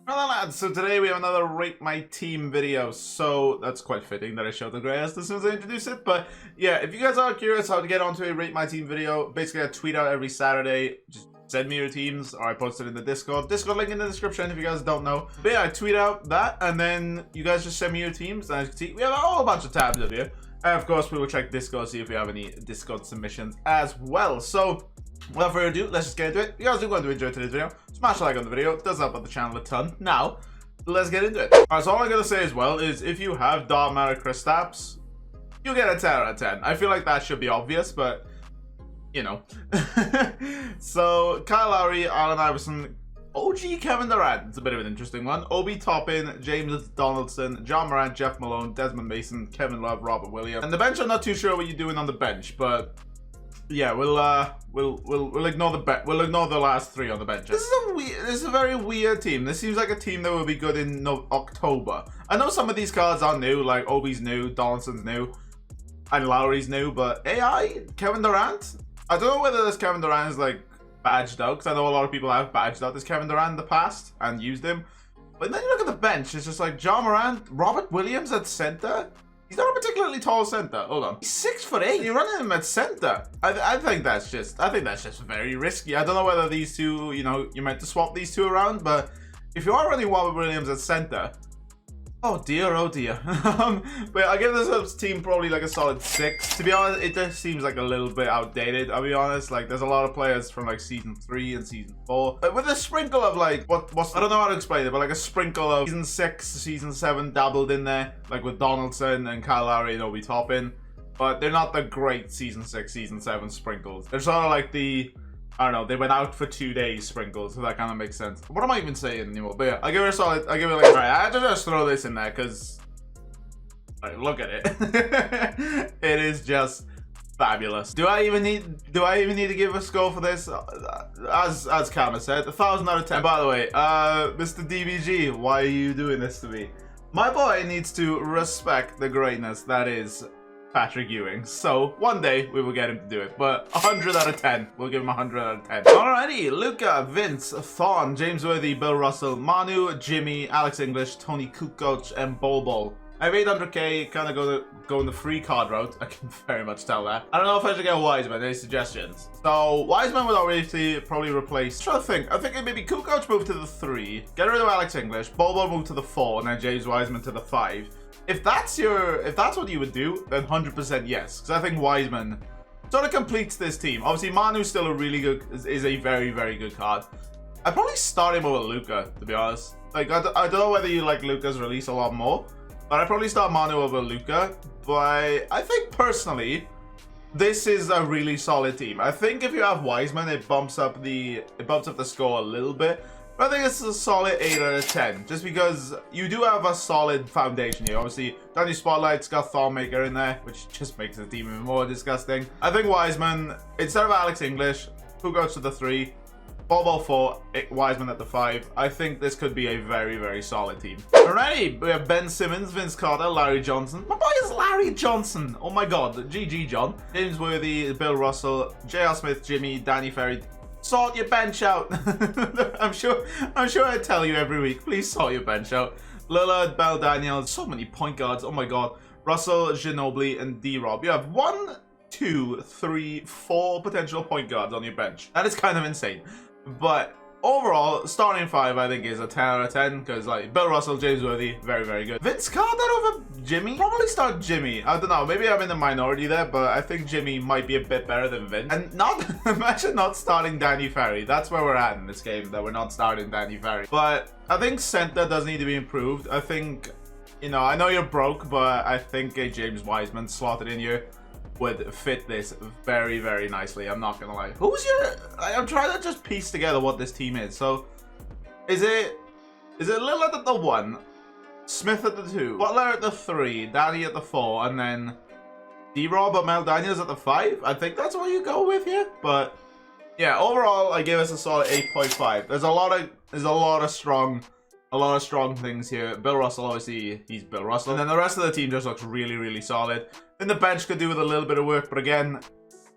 Hello lads, so today we have another Rate My Team video, so that's quite fitting that I showed the greyest as soon as I introduce it, but yeah, if you guys are curious how to get onto a Rate My Team video, basically I tweet out every Saturday, just send me your teams, or I post it in the Discord link in the description if you guys don't know. But yeah, I tweet out that, and then you guys just send me your teams, and as you can see, we have a whole bunch of tabs up here. And of course, we will check Discord, see if we have any Discord submissions as well. So, without further ado, let's just get into it. If you guys are going to enjoy today's video, smash a like on the video. It does help out the channel a ton. Now, let's get into it. Alright, so all I'm going to say as well is if you have Dark Matter Kristaps, you get a 10 out of 10. I feel like that should be obvious, but, you know. So, Kyle Lowry, Allen Iverson, OG Kevin Durant, it's a bit of an interesting one. Obi Toppin, James Donaldson, John Morant, Jeff Malone, Desmond Mason, Kevin Love, Robert Williams. And the bench, I'm not too sure what you're doing on the bench, but yeah, we'll ignore the last three on the bench. This is a very weird team. This seems like a team that will be good in October. I know some of these cards are new, like Obi's new, Donaldson's new, and Lowry's new, but AI, Kevin Durant, I don't know whether this Kevin Durant is like badged out, because I know a lot of people have badged out this Kevin Durant in the past and used him. But then you look at the bench, it's just like John Morant, Robert Williams at center. He's not a particularly tall center. Hold on, he's 6'8". You're running him at center. I think that's just very risky. I don't know whether these two, you know, you're meant to swap these two around, but if you are running Robert Williams at center, oh dear, oh dear. But I give this team probably like a solid 6. To be honest, it just seems like a little bit outdated, I'll be honest. Like, there's a lot of players from like season 3 and season 4. But with a sprinkle of like, what's I don't know how to explain it, but like a sprinkle of season 6, season 7 dabbled in there, like with Donaldson and Kyle Lowry and Obi Toppin. But they're not the great season 6, season 7 sprinkles. They're sort of like the, I don't know, they went out for 2 days sprinkles, so that kind of makes sense. What am I even saying anymore? But yeah, I give it a solid, I give it like, alright, I had to just throw this in there, because, alright, look at it. It is just fabulous. Do I even need to give a score for this? As Kama said, 1,000 out of 10. By the way, Mr. DBG, why are you doing this to me? My boy needs to respect the greatness that is Patrick Ewing. So one day we will get him to do it, but 100 out of 10. We'll give him 100 out of 10. Alrighty, Luca, Vince, Thorn, James Worthy, Bill Russell, Manu, Jimmy, Alex English, Tony Kukoc, and Bol Bol. I have 800k, kind of go in the free card route. I can very much tell that. I don't know if I should get Wiseman. Any suggestions? So Wiseman would already probably replace. I'm trying to think. I think maybe Kukoc move to the 3, get rid of Alex English, Bol Bol move to the 4, and then James Wiseman to the 5. If that's what you would do, then 100% yes. Because I think Wiseman sort of completes this team. Obviously, Manu's still a really good, is a very, very good card. I'd probably start him over Luca, to be honest. Like, I don't know whether you like Luca's release a lot more, but I'd probably start Manu over Luca. But I think personally, this is a really solid team. I think if you have Wiseman, it bumps up the score a little bit. But I think it's a solid 8 out of 10, just because you do have a solid foundation here. Obviously, Danny Spotlight's got Thornmaker in there, which just makes the team even more disgusting. I think Wiseman, instead of Alex English, who goes to the 3, Bol Bol 4, Wiseman at the 5. I think this could be a very, very solid team. Alrighty, we have Ben Simmons, Vince Carter, Larry Johnson. My boy is Larry Johnson. Oh my god, GG John. James Worthy, Bill Russell, J.R. Smith, Jimmy, Danny Ferry. Sort your bench out. I'm sure I tell you every week. Please sort your bench out. Lillard, Bell Daniels, so many point guards. Oh my god. Russell, Ginobili, and D-Rob. You have 1, 2, 3, 4 potential point guards on your bench. That is kind of insane. But overall, starting 5 I think is a 10 out of 10, because like Bill Russell, James Worthy, very, very good. Vince Carter over Jimmy? Probably start Jimmy. I don't know, maybe I'm in the minority there, but I think Jimmy might be a bit better than Vince. And imagine not starting Danny Ferry. That's where we're at in this game, that we're not starting Danny Ferry. But I think center does need to be improved. I think, you know, I know you're broke, but I think a James Wiseman slotted in here would fit this very, very nicely. I'm not gonna lie. I'm trying to just piece together what this team is. So is it Lillard at the 1, Smith at the 2, Butler at the 3, Danny at the 4, and then D-Rob or Mel Daniels at the 5? I think that's what you go with here. But yeah, overall I give us a solid 8.5. There's a lot of strong things here. Bill Russell, obviously, he's Bill Russell. And then the rest of the team just looks really, really solid. Then the bench could do with a little bit of work, but again,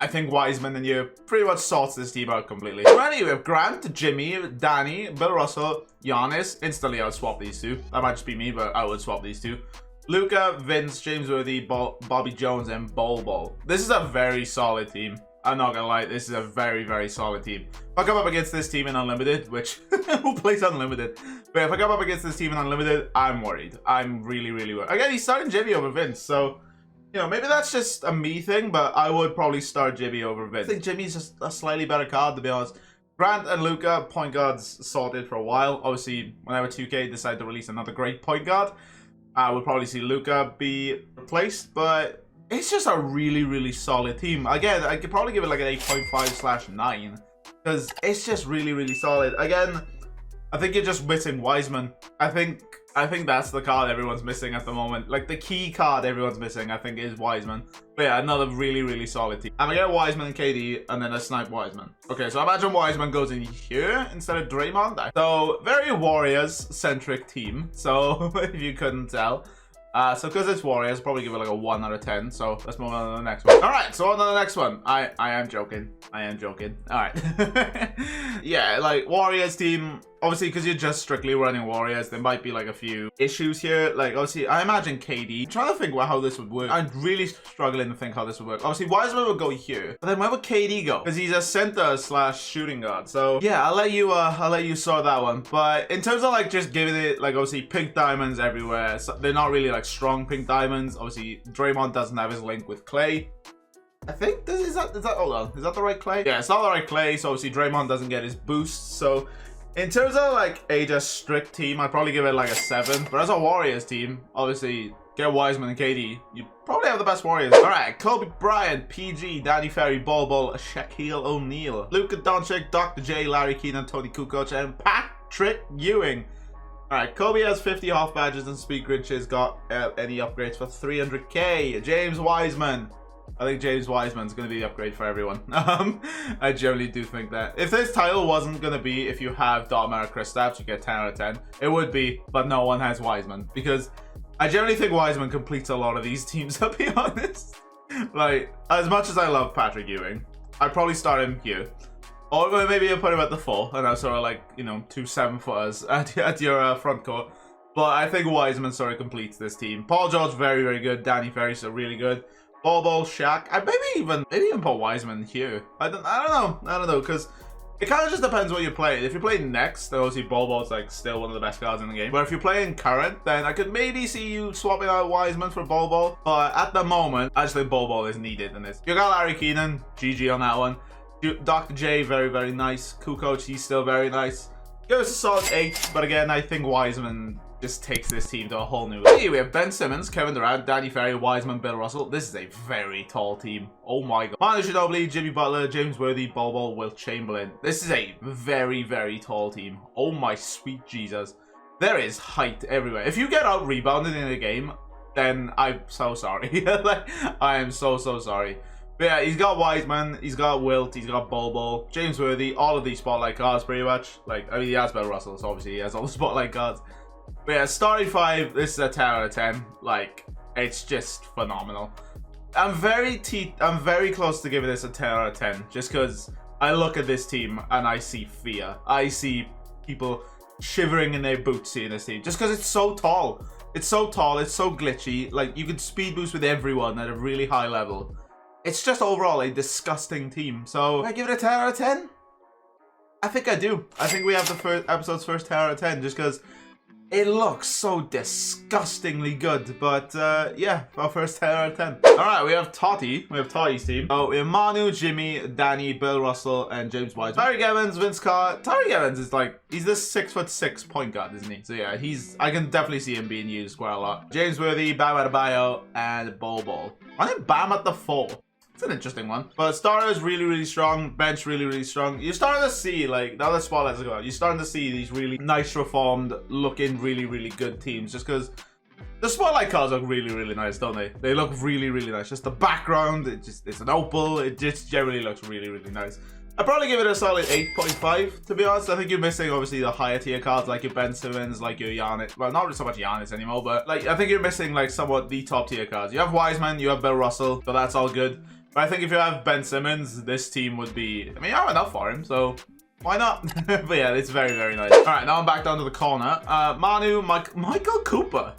I think Wiseman and you pretty much sorts this team out completely. Alrighty, we have Grant, Jimmy, Danny, Bill Russell, Giannis. Instantly, I would swap these two. That might just be me, but I would swap these two. Luka, Vince, James Worthy, Bobby Jones, and Bol. This is a very solid team. I'm not gonna lie, this is a very, very solid team. If I come up against this team in Unlimited, which, who plays Unlimited? But if I come up against this team in Unlimited, I'm worried. I'm really, really worried. Again, he's starting Jimmy over Vince, so, you know, maybe that's just a me thing, but I would probably start Jimmy over Vince. I think Jimmy's just a slightly better card, to be honest. Grant and Luka, point guards sorted for a while. Obviously, whenever 2K decide to release another great point guard, I would probably see Luka be replaced, but it's just a really, really solid team. Again, I could probably give it like an 8.5/9 because it's just really, really solid. Again, I think you're just missing Wiseman. I think that's the card everyone's missing at the moment. Like the key card everyone's missing, I think, is Wiseman. But yeah, another really, really solid team. I'm gonna get Wiseman and KD, and then a snipe Wiseman. Okay, so imagine Wiseman goes in here instead of Draymond. So very Warriors-centric team. So if you couldn't tell. So because it's Warriors, I'll probably give it like a 1 out of 10. So let's move on to the next one. All right, so on to the next one. I am joking. I am joking. All right. Yeah, like Warriors team. Obviously, because you're just strictly running Warriors, there might be like a few issues here. Like, obviously, I imagine KD. I'm trying to think about how this would work. I'm really struggling to think how this would work. Obviously, Wiseman would go here, but then where would KD go? Because he's a center/shooting guard. So yeah, I'll let you sort that one. But in terms of like just giving it like obviously pink diamonds everywhere, so they're not really like strong pink diamonds. Obviously, Draymond doesn't have his link with Clay. I think is that hold on, is that the right Clay? Yeah, it's not the right Clay. So obviously Draymond doesn't get his boost. So in terms of like a just strict team, I'd probably give it like a 7. But as a Warriors team, obviously get Wiseman and KD, you probably have the best Warriors. All right, Kobe Bryant, PG, Danny Ferry, Bol, Shaquille O'Neal, Luka Doncic, Dr. J, Larry Keenan, Tony Kukoc, and Patrick Ewing. All right, Kobe has 50 half badges and Speed Grinches got any upgrades for 300k. James Wiseman. I think James Wiseman's going to be the upgrade for everyone. I generally do think that. If this title wasn't going to be if you have Dark Matter Kristaps, you get 10 out of 10. It would be, but no one has Wiseman. Because I generally think Wiseman completes a lot of these teams, to be honest. Like, as much as I love Patrick Ewing, I'd probably start him here. Or maybe I'll put him at the 4, and I'll sort of like, you know, 2 7-footers at your front court. But I think Wiseman sort of completes this team. Paul George, very, very good. Danny Ferry, so really good. Bol, Shaq. Maybe even put Wiseman here. I don't know, because it kind of just depends what you're playing. If you're playing next, then obviously Bol's like still one of the best cards in the game. But if you're playing current, then I could maybe see you swapping out Wiseman for Bol. But at the moment, I just think Bol is needed in this. You got Larry Keenan, GG on that one. Dr. J, very, very nice. Kukoc, he's still very nice. Give us a solid 8, but again, I think Wiseman just takes this team to a whole new level. Hey, we have Ben Simmons, Kevin Durant, Danny Ferry, Wiseman, Bill Russell. This is a very tall team. Oh my god. Manu Ginobili, Jimmy Butler, James Worthy, Bol, Wilt Chamberlain. This is a very, very tall team. Oh my sweet Jesus. There is height everywhere. If you get out rebounded in a game, then I'm so sorry. Like, I am so sorry. But yeah, he's got Wiseman, he's got Wilt, he's got Bol, James Worthy, all of these spotlight cards pretty much. Like, I mean, he has Bill Russell, so obviously he has all the spotlight cards. But yeah, starting 5, this is a 10 out of 10. Like, it's just phenomenal. I'm very close to giving this a 10 out of 10, just because I look at this team and I see fear. I see people shivering in their boots seeing this team, just because it's so tall. It's so tall, it's so glitchy. Like, you can speed boost with everyone at a really high level. It's just overall a disgusting team. So, I give it a 10 out of 10? I think I do. I think we have the episode's first 10 out of 10, just because it looks so disgustingly good. But yeah, our first 10 out of 10. Alright, we have Totty. We have Totty's team. Oh, we have Manu, Jimmy, Danny, Bill Russell, and James Wiseman. Tyreek Evans, Vince Carter. Tyreek Evans is like, he's this 6'6" point guard, isn't he? So yeah, I can definitely see him being used quite a lot. James Worthy, Bam Adebayo, and Bol. I think Bam at the 4. It's an interesting one. But starter is really, really strong. Bench really, really strong. You're starting to see, like, now that spotlights are going, you're starting to see these really nice, reformed, looking really, really good teams. Just because the spotlight cards look really, really nice, don't they? They look really, really nice. Just the background, it's an opal. It just generally looks really, really nice. I'd probably give it a solid 8.5, to be honest. I think you're missing, obviously, the higher tier cards, like your Ben Simmons, like your Giannis. Well, not so much Giannis anymore, but, like, I think you're missing, like, somewhat the top tier cards. You have Wiseman, you have Bill Russell, so that's all good. But I think if you have Ben Simmons, this team would be... I mean, you have enough for him, so why not? But yeah, it's very, very nice. All right, now I'm back down to the corner. Manu, Michael Cooper.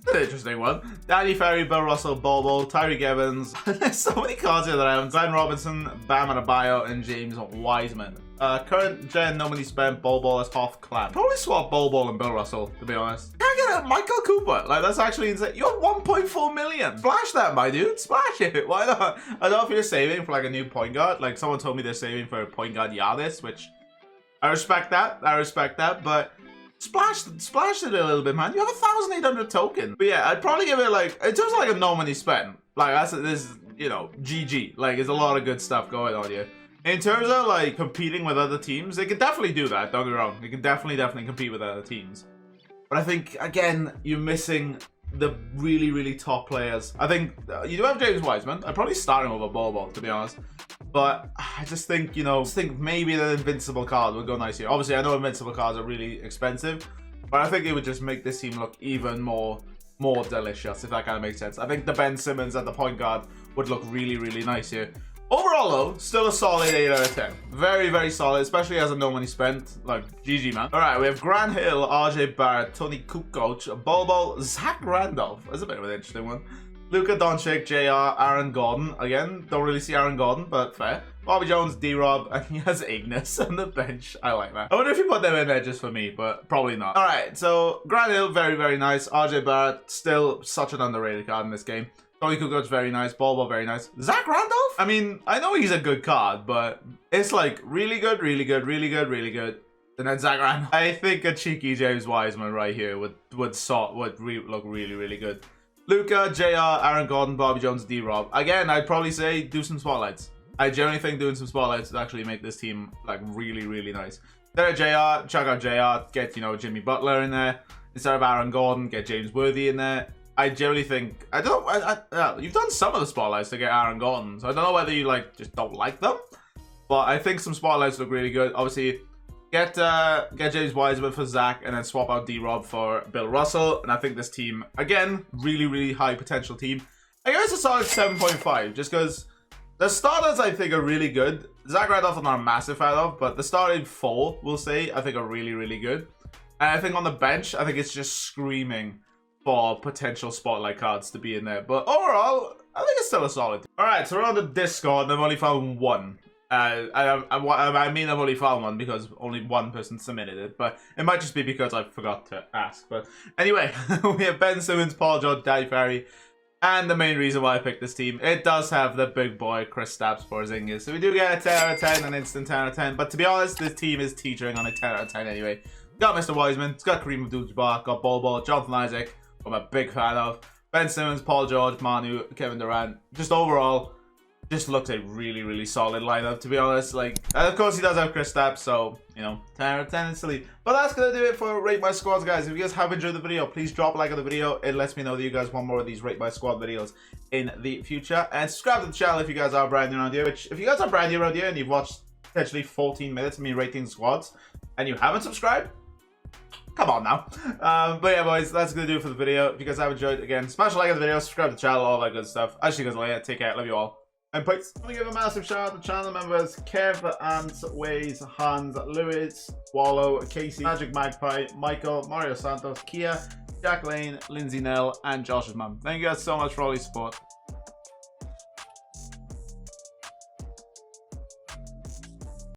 That's an interesting one. Danny Ferry, Bill Russell, Bobo, Tyreek Evans. There's so many cards here that I have. Glenn Robinson, Bam Adebayo, and James Wiseman. Current gen normally spent Bobo as half clan. Probably swap Bobo and Bill Russell, to be honest. Can I get a Michael Cooper? Like, that's actually insane. You're 1.4 million. Splash that, my dude. Splash it. Why not? I don't know if you're saving for like a new point guard. Like, someone told me they're saving for a point guard Giannis, which I respect that. I respect that, but splash it a little bit, man. You have 1,800 tokens. But yeah, I'd probably give it like, in terms of like a no money spent, like that's this, you know, GG. Like, there's a lot of good stuff going on here. In terms of like competing with other teams, they can definitely do that. Don't get me wrong. They can definitely compete with other teams. But I think again, you're missing the really top players. I think you do have James Wiseman. I'd probably start him over Bobo, to be honest. But I just think, you know, maybe the Invincible card would go nice here. Obviously, I know Invincible cards are really expensive, but I think it would just make this team look even more delicious, if that kind of makes sense. I think the Ben Simmons at the point guard would look really nice here. Overall, though, still a solid 8 out of 10. Very solid, especially as a no money spent. Like, GG, man. All right, we have Grant Hill, RJ Barrett, Tony Kukoc, Bobo, Zach Randolph. That's a bit of an interesting one. Luka Doncic, JR, Aaron Gordon. Again, don't really see Aaron Gordon, but fair. Bobby Jones, D-Rob, and he has Ignis on the bench. I like that. I wonder if you put them in there just for me, but probably not. All right, so Grant Hill, very nice. RJ Barrett, still such an underrated card in this game. Tony Kukoc, very nice. Bobo, very nice. Zach Randolph? I mean, I know he's a good card, but it's like really good. And then Zach Randolph. I think a cheeky James Wiseman right here would look really good. Luka, JR, Aaron Gordon, Bobby Jones, D-Rob. Again, I'd probably say do some spotlights. I genuinely think doing some spotlights would actually make this team like really nice. Instead of JR, check out JR, get, you know, Jimmy Butler in there. Instead of Aaron Gordon, get James Worthy in there. I generally think, you've done some of the spotlights to get Aaron Gordon, so I don't know whether you like just don't like them, but I think some spotlights look really good. Obviously, get James Wiseman for Zach, and then swap out D-Rob for Bill Russell, and I think this team, again, really high potential team. I guess a solid 7.5, just because the starters I think are really good. Zach Randolph I'm not a massive fan of, but the starting 4, we'll say, I think are really good. And I think on the bench, I think it's just screaming for potential spotlight cards to be in there. But overall, I think it's still a solid. All right, so we're on the Discord, and I've only found one. I mean, I've only found one because only one person submitted it, but it might just be because I forgot to ask. But anyway, we have Ben Simmons, Paul George, Danny Ferry, and the main reason why I picked this team, it does have the big boy Kristaps Porzingis. So we do get a 10 out of 10, an instant 10 out of 10. But to be honest, this team is teetering on a 10 out of 10 anyway. Got Mr. Wiseman, it's got Kareem Abdul-Jabbar, got Bobo, Jonathan Isaac, I'm a big fan of. Ben Simmons, Paul George, Manu, Kevin Durant. Just overall, just looks a really solid lineup, to be honest. Like, and of course he does have Kristaps, so, you know, 10 out of 10 instantly. But that's gonna do it for Rate My Squads, guys. If you guys have enjoyed the video, please drop a like on the video. It lets me know that you guys want more of these Rate My Squad videos in the future. And subscribe to the channel if you guys are brand new around here. Which, if you guys are brand new around here and you've watched potentially 14 minutes of me rating squads and you haven't subscribed, come on now. But yeah, boys, that's gonna do it for the video. If you guys have enjoyed, again, smash a like on the video, subscribe to the channel, all that good stuff. I'll see you guys later. Take care. Love you all. And peace. I'm gonna give a massive shout out to channel members Kev, Ant, Waze, Hans, Lewis, Wallow, Casey, Magic Magpie, Michael, Mario Santos, Kia, Jack Lane, Lindsay, Knell, and Josh's mum. Thank you guys so much for all your support.